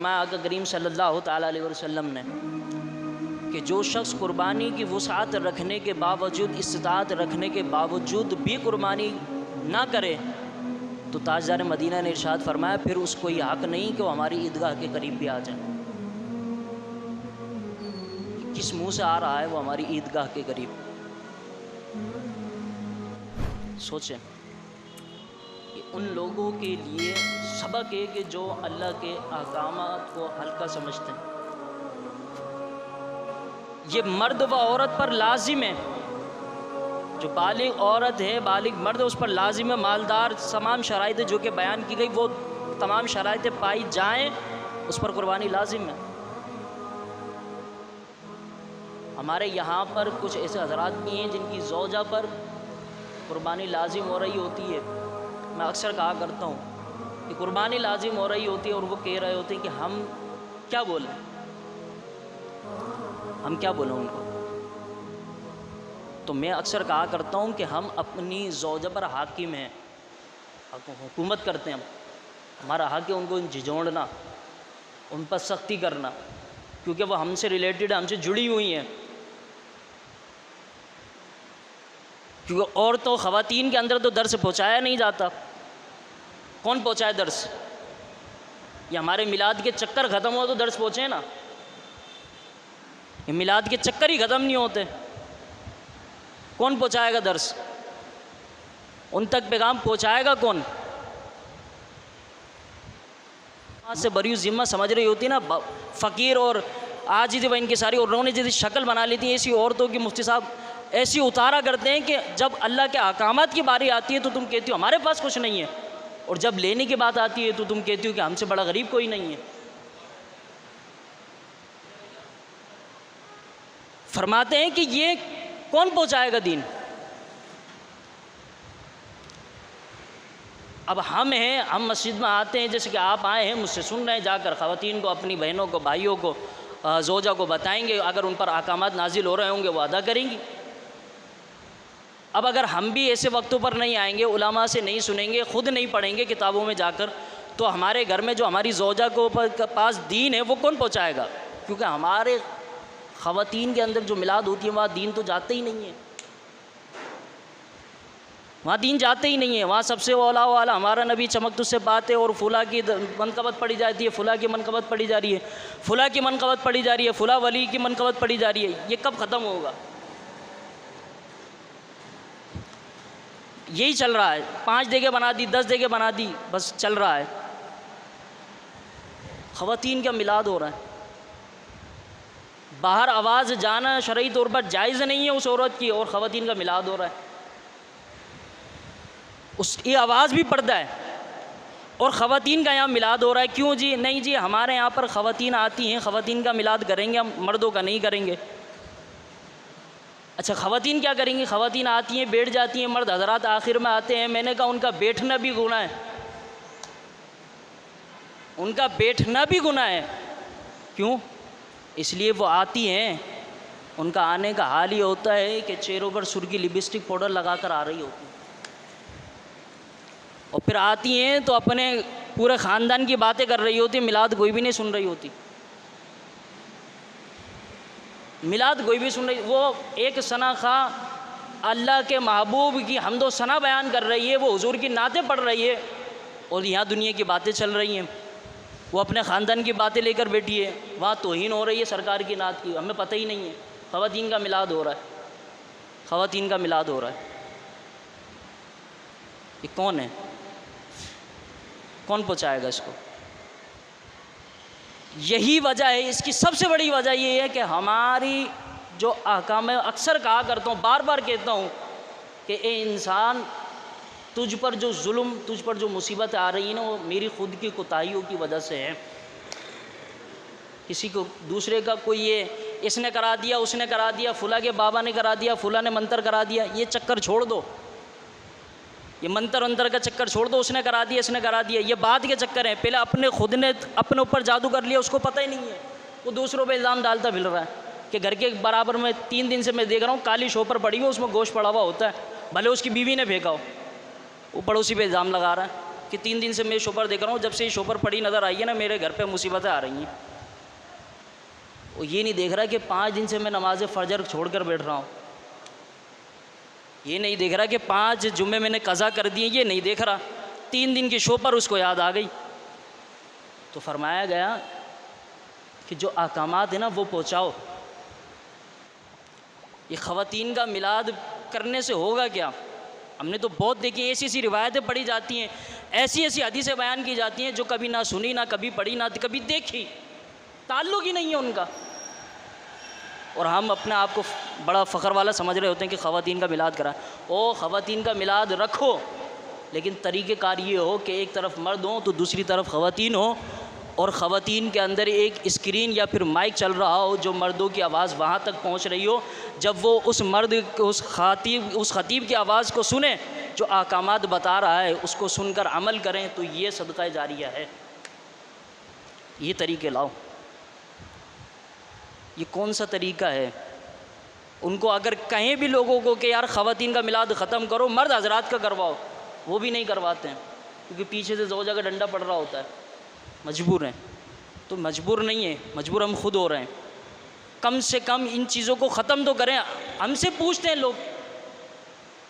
آقا کریم صلی اللہ تعالیٰ علیہ وسلم نے کہ جو شخص قربانی کی وسعت رکھنے کے باوجود، استطاعت رکھنے کے باوجود بھی قربانی نہ کرے تو تاجدار مدینہ نے ارشاد فرمایا پھر اس کو یہ حق نہیں کہ وہ ہماری عیدگاہ کے قریب بھی آ جائے۔ کس منہ سے آ رہا ہے وہ ہماری عیدگاہ کے قریب؟ سوچیں کہ ان لوگوں کے لیے سبق ہے کہ جو اللہ کے احکامات کو ہلکا سمجھتے ہیں۔ یہ مرد و عورت پر لازم ہے، جو بالغ عورت ہے بالغ مرد ہے اس پر لازم ہے، مالدار تمام شرائط جو کہ بیان کی گئی وہ تمام شرائط پائی جائیں اس پر قربانی لازم ہے۔ ہمارے یہاں پر کچھ ایسے حضرات بھی ہیں جن کی زوجہ پر قربانی لازم ہو رہی ہوتی ہے۔ میں اکثر کہا کرتا ہوں کہ قربانی لازم ہو رہی ہوتی ہے اور وہ کہہ رہے ہوتے ہیں کہ ہم کیا بولیں، ہم کیا بولیں ان کو۔ تو میں اکثر کہا کرتا ہوں کہ ہم اپنی زوجہ پر حاکم ہیں، حکومت کرتے ہیں، ہمارا حق ہے ان کو جھنجھوڑنا، ان پر سختی کرنا، کیونکہ وہ ہم سے ریلیٹڈ، ہم سے جڑی ہوئی ہیں۔ کیونکہ عورتوں خواتین کے اندر تو درس پہنچایا نہیں جاتا۔ کون پہنچائے درس؟ یہ ہمارے میلاد کے چکر ختم ہو تو درس پہنچے نا، یہ میلاد کے چکر ہی ختم نہیں ہوتے، کون پہنچائے گا درس؟ ان تک پیغام پہنچائے گا کون؟ سے بری ذمہ سمجھ رہی ہوتی نا، فقیر اور عاجز و انکساری اور رونے جیسی شکل بنا لیتی ہیں ایسی عورتوں کی۔ مفتی صاحب ایسی اتارا کرتے ہیں کہ جب اللہ کے احکامات کی باری آتی ہے تو تم کہتی ہو ہمارے پاس کچھ نہیں ہے، اور جب لینے کی بات آتی ہے تو تم کہتی ہو کہ ہم سے بڑا غریب کوئی نہیں ہے۔ فرماتے ہیں کہ یہ کون پہنچائے گا دین؟ اب ہم ہیں، ہم مسجد میں آتے ہیں جیسے کہ آپ آئے ہیں، مجھ سے سن رہے ہیں، جا کر خواتین کو، اپنی بہنوں کو، بھائیوں کو، زوجہ کو بتائیں گے، اگر ان پر احکامات نازل ہو رہے ہوں گے وہ ادا کریں گی۔ اب اگر ہم بھی ایسے وقتوں پر نہیں آئیں گے، علماء سے نہیں سنیں گے، خود نہیں پڑھیں گے کتابوں میں جا کر، تو ہمارے گھر میں جو ہماری زوجہ کو پاس دین ہے وہ کون پہنچائے گا؟ کیونکہ ہمارے خواتین کے اندر جو میلاد ہوتی ہے وہاں دین تو جاتے ہی نہیں ہے، وہاں دین جاتے ہی نہیں ہے۔ وہاں سب سے اولا والا ہمارا نبی چمک تجھ سے بات ہے، اور فلاں کی منقبت پڑھی جاتی ہے، فلاں کی منقبت پڑھی جا رہی ہے، فلاں کی منقبت پڑھی جا رہی ہے، فلاں ولی کی منقبت پڑھی جا رہی ہے۔ یہ کب ختم ہوگا؟ یہی چل رہا ہے، 5 جگہ بنا دی، 10 جگہ بنا دی، بس چل رہا ہے۔ خواتین کا میلاد ہو رہا ہے، باہر آواز جانا شرعی طور پر جائز نہیں ہے اس عورت کی، اور خواتین کا میلاد ہو رہا ہے، اس کی آواز بھی پردہ ہے، اور خواتین کا یہاں میلاد ہو رہا ہے۔ کیوں جی؟ نہیں جی ہمارے یہاں پر خواتین آتی ہیں، خواتین کا میلاد کریں گے ہم، مردوں کا نہیں کریں گے۔ اچھا خواتین کیا کریں گی؟ خواتین آتی ہیں، بیٹھ جاتی ہیں، مرد حضرات آخر میں آتے ہیں۔ میں نے کہا ان کا بیٹھنا بھی گناہ ہے، ان کا بیٹھنا بھی گناہ ہے۔ کیوں؟ اس لیے وہ آتی ہیں، ان کا آنے کا حال یہ ہوتا ہے کہ چہروں پر سرخی لپسٹک پاؤڈر لگا کر آ رہی ہوتی ہیں، اور پھر آتی ہیں تو اپنے پورے خاندان کی باتیں کر رہی ہوتی، میلاد کوئی بھی نہیں سن رہی ہوتی، میلاد کوئی بھی سن رہی۔ وہ ایک ثنا خواں اللہ کے محبوب کی حمد و ثنا بیان کر رہی ہے، وہ حضور کی نعتیں پڑھ رہی ہے، اور یہاں دنیا کی باتیں چل رہی ہیں، وہ اپنے خاندان کی باتیں لے کر بیٹھی ہے، وہاں توہین ہو رہی ہے سرکار کی نعت کی، ہمیں پتہ ہی نہیں ہے۔ خواتین کا میلاد ہو رہا ہے، خواتین کا میلاد ہو رہا ہے۔ یہ کون ہے؟ کون پہنچائے گا اس کو؟ یہی وجہ ہے، اس کی سب سے بڑی وجہ یہ ہے کہ ہماری جو احکام ہے، اکثر کہا کرتا ہوں، بار بار کہتا ہوں کہ اے انسان، تجھ پر جو ظلم، تجھ پر جو مصیبت آ رہی ہے نا وہ میری خود کی کوتاہیوں کی وجہ سے ہے۔ کسی کو دوسرے کا کوئی یہ اس نے کرا دیا، اس نے کرا دیا، فلاں کے بابا نے کرا دیا، فلاں نے منتر کرا دیا، یہ چکر چھوڑ دو، یہ منتر ونتر کا چکر چھوڑ دو، اس نے کرا دیا، اس نے کرا دیا، یہ بعد کے چکر ہیں۔ پہلے اپنے خود نے اپنے اوپر جادو کر لیا، اس کو پتہ ہی نہیں ہے، وہ دوسروں پہ الزام ڈالتا پھر رہا ہے کہ گھر کے برابر میں 3 دن سے میں دیکھ رہا ہوں کالی شوپر پڑی ہوئی، اس میں گوشت پڑا ہوا ہوتا ہے، بھلے اس کی بیوی نے پھینکا ہو، وہ پڑوسی پہ الزام لگا رہا ہے۔ کہ 3 دن سے میں شوہر دیکھ رہا ہوں، جب سے یہ شوہر پڑی نظر آئی ہے نا میرے گھر پہ مصیبتیں آ رہی ہیں۔ وہ یہ نہیں دیکھ رہا کہ 5 دن سے میں نماز فجر چھوڑ کر بیٹھ رہا ہوں، یہ نہیں دیکھ رہا کہ 5 جمعے میں نے قضا کر دیے، یہ نہیں دیکھ رہا، 3 دن کی شوہر اس کو یاد آ گئی۔ تو فرمایا گیا کہ جو احکامات ہیں نا وہ پہنچاؤ۔ یہ خواتین کا میلاد کرنے سے ہوگا کیا؟ ہم نے تو بہت دیکھی، ایسی ایسی روایتیں پڑھی جاتی ہیں، ایسی ایسی حدیثیں بیان کی جاتی ہیں جو کبھی نہ سنی، نہ کبھی پڑھی، نہ کبھی دیکھی، تعلق ہی نہیں ہے ان کا، اور ہم اپنے آپ کو بڑا فخر والا سمجھ رہے ہوتے ہیں کہ خواتین کا میلاد کرائیں۔ او خواتین کا میلاد رکھو، لیکن طریقہ کار یہ ہو کہ ایک طرف مرد ہوں تو دوسری طرف خواتین ہوں، اور خواتین کے اندر ایک اسکرین یا پھر مائک چل رہا ہو جو مردوں کی آواز وہاں تک پہنچ رہی ہو، جب وہ اس مرد اس خطیب کی آواز کو سنیں جو احکامات بتا رہا ہے، اس کو سن کر عمل کریں، تو یہ صدقہ جاریہ ہے۔ یہ طریقے لاؤ۔ یہ کون سا طریقہ ہے؟ ان کو اگر کہیں بھی لوگوں کو کہ یار خواتین کا میلاد ختم کرو، مرد حضرات کا کرواؤ، وہ بھی نہیں کرواتے ہیں، کیونکہ پیچھے سے زوجہ کا ڈنڈا پڑ رہا ہوتا ہے، مجبور ہیں۔ تو مجبور نہیں ہے، مجبور ہم خود ہو رہے ہیں۔ کم سے کم ان چیزوں کو ختم تو کریں۔ ہم سے پوچھتے ہیں لوگ،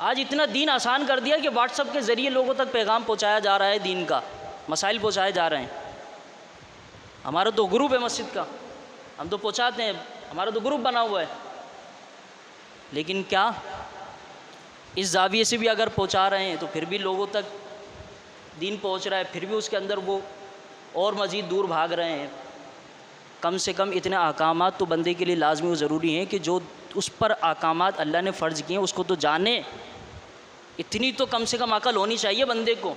آج اتنا دین آسان کر دیا کہ واٹس ایپ کے ذریعے لوگوں تک پیغام پہنچایا جا رہا ہے، دین کا مسائل پہنچائے جا رہے ہیں۔ ہمارا تو گروپ ہے مسجد کا، ہم تو پہنچاتے ہیں، ہمارا تو گروپ بنا ہوا ہے، لیکن کیا اس زاویے سے بھی اگر پہنچا رہے ہیں تو پھر بھی لوگوں تک دین پہنچ رہا ہے، پھر بھی اس کے اندر وہ اور مزید دور بھاگ رہے ہیں۔ کم سے کم اتنے احکامات تو بندے کے لیے لازمی و ضروری ہیں کہ جو اس پر احکامات اللہ نے فرض کیے ہیں اس کو تو جانے، اتنی تو کم سے کم عقل ہونی چاہیے بندے کو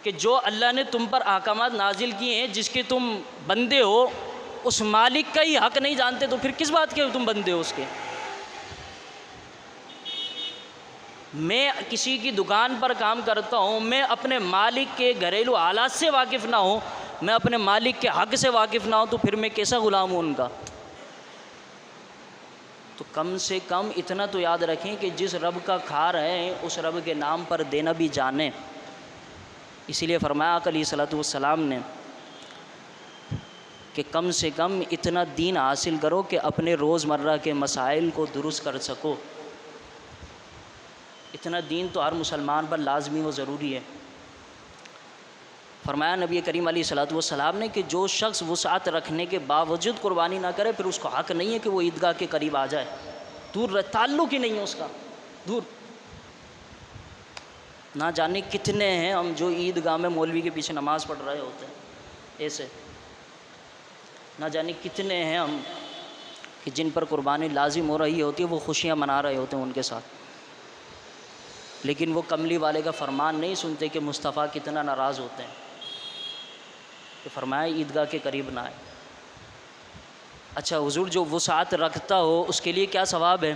کہ جو اللہ نے تم پر احکامات نازل کیے ہیں، جس کے تم بندے ہو، اس مالک کا ہی حق نہیں جانتے تو پھر کس بات کے تم بندے ہو اس کے؟ میں کسی کی دکان پر کام کرتا ہوں، میں اپنے مالک کے گھریلو حالات سے واقف نہ ہوں، میں اپنے مالک کے حق سے واقف نہ ہوں، تو پھر میں کیسا غلام ہوں ان کا؟ تو کم سے کم اتنا تو یاد رکھیں کہ جس رب کا کھا رہے ہیں اس رب کے نام پر دینا بھی جانیں۔ اسی لیے فرمایا آقا علیہ الصلوۃ والسلام نے کہ کم سے کم اتنا دین حاصل کرو کہ اپنے روزمرہ کے مسائل کو درست کر سکو۔ اتنا دین تو ہر مسلمان پر لازمی و ضروری ہے۔ فرمایا نبی کریم علیہ الصلوۃ والسلام نے کہ جو شخص وسعت رکھنے کے باوجود قربانی نہ کرے، پھر اس کو حق نہیں ہے کہ وہ عیدگاہ کے قریب آ جائے، دور رہے، تعلق ہی نہیں ہے اس کا، دور۔ نہ جانے کتنے ہیں ہم جو عیدگاہ میں مولوی کے پیچھے نماز پڑھ رہے ہوتے ہیں ایسے، نہ جانے کتنے ہیں ہم کہ جن پر قربانی لازم ہو رہی ہوتی ہے، وہ خوشیاں منا رہے ہوتے ہیں ان کے ساتھ، لیکن وہ کملی والے کا فرمان نہیں سنتے کہ مصطفیٰ کتنا ناراض ہوتے ہیں کہ فرمایا عیدگاہ کے قریب نہ آئے۔ اچھا حضور جو وسعت رکھتا ہو اس کے لیے کیا ثواب ہے؟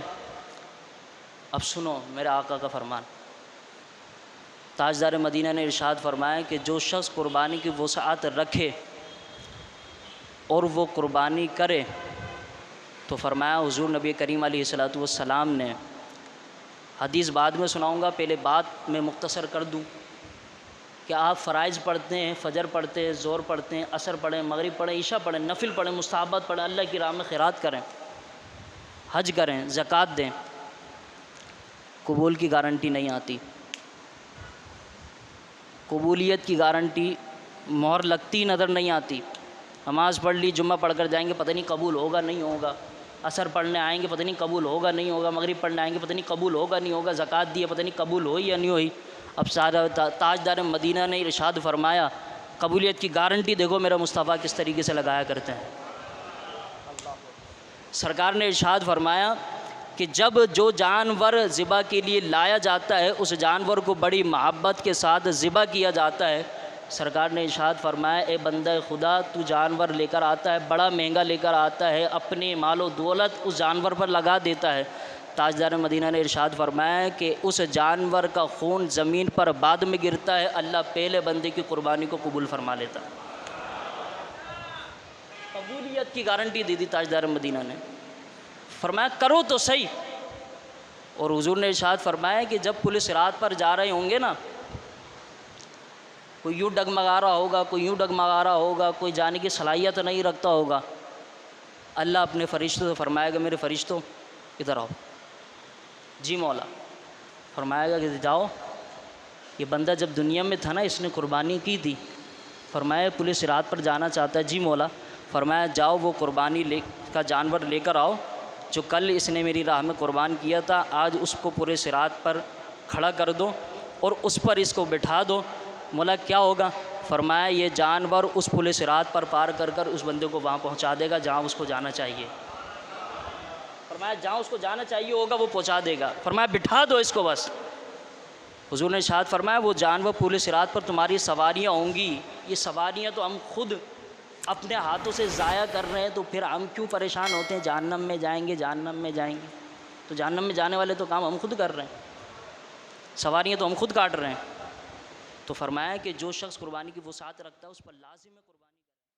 اب سنو میرے آقا کا فرمان۔ تاجدار مدینہ نے ارشاد فرمایا کہ جو شخص قربانی کی وسعت رکھے اور وہ قربانی کرے، تو فرمایا حضور نبی کریم علیہ الصلوۃ والسلام نے، حدیث بعد میں سناؤں گا، پہلے بات میں مختصر کر دوں کہ آپ فرائض پڑھتے ہیں، فجر پڑھتے ہیں، ظہر پڑھتے ہیں، عصر پڑھیں، مغرب پڑھیں، عشاء پڑھیں، نفل پڑھیں، مستحبات پڑھیں، اللہ کی راہ میں خیرات کریں، حج کریں، زکوٰۃ دیں، قبول کی گارنٹی نہیں آتی، قبولیت کی گارنٹی مہر لگتی نظر نہیں آتی۔ نماز پڑھ لی، جمعہ پڑھ کر جائیں گے، پتہ نہیں قبول ہوگا نہیں ہوگا، عصر پڑھنے آئیں گے، پتہ نہیں قبول ہوگا نہیں ہوگا، مغرب پڑھنے آئیں گے، پتہ نہیں قبول ہوگا نہیں ہوگا، زکوٰۃ دی ہے، پتہ نہیں قبول ہوئی یا نہیں ہوئی۔ اب تاجدار مدینہ نے ارشاد فرمایا، قبولیت کی گارنٹی دیکھو میرا مصطفیٰ کس طریقے سے لگایا کرتے ہیں۔ سرکار نے ارشاد فرمایا کہ جب جو جانور ذبح کے لیے لایا جاتا ہے اس جانور کو بڑی محبت کے ساتھ ذبح کیا جاتا ہے، سرکار نے ارشاد فرمایا اے بندہ خدا تو جانور لے کر آتا ہے، بڑا مہنگا لے کر آتا ہے، اپنے مال و دولت اس جانور پر لگا دیتا ہے، تاجدار مدینہ نے ارشاد فرمایا کہ اس جانور کا خون زمین پر بعد میں گرتا ہے، اللہ پہلے بندے کی قربانی کو قبول فرما لیتا ہے۔ قبولیت کی گارنٹی دی تاجدار مدینہ نے، فرمایا کرو تو صحیح۔ اور حضور نے ارشاد فرمایا کہ جب پولیس رات پر جا رہے ہوں گے نا کوئی یوں ڈگمگا رہا ہوگا، کوئی یوں ڈگمگا رہا ہوگا، کوئی جانے کی صلاحیت نہیں رکھتا ہوگا، اللہ اپنے فرشتوں سے فرمائے گا میرے فرشتوں ادھر آؤ، جی مولا، فرمائے گا کہ جاؤ، یہ بندہ جب دنیا میں تھا نا اس نے قربانی کی تھی، فرمایا پولیس رات پر جانا چاہتا ہے، جی مولا، فرمایا جاؤ وہ قربانی کا جانور لے کر آؤ جو کل اس نے میری راہ میں قربان کیا تھا، آج اس کو پورے صراط پر کھڑا کر دو اور اس پر اس کو بٹھا دو۔ مولا کیا ہوگا؟ فرمایا یہ جانور اس پل صراط پر پار کر کر اس بندے کو وہاں پہنچا دے گا جہاں اس کو جانا چاہیے۔ فرمایا جہاں اس کو جانا چاہیے ہوگا وہ پہنچا دے گا۔ فرمایا بٹھا دو اس کو بس۔ حضور نے ارشاد فرمایا وہ جانور پل صراط پر تمہاری سواریاں ہوں گی، یہ سواریاں تو ہم خود اپنے ہاتھوں سے ضائع کر رہے ہیں، تو پھر ہم کیوں پریشان ہوتے ہیں جہنم میں جائیں گے جہنم میں جائیں گے؟ تو جہنم میں جانے والے تو کام ہم خود کر رہے ہیں، سواریاں تو ہم خود کاٹ رہے ہیں۔ تو فرمایا کہ جو شخص قربانی کی وسعت رکھتا ہے اس پر لازم ہے قربانی۔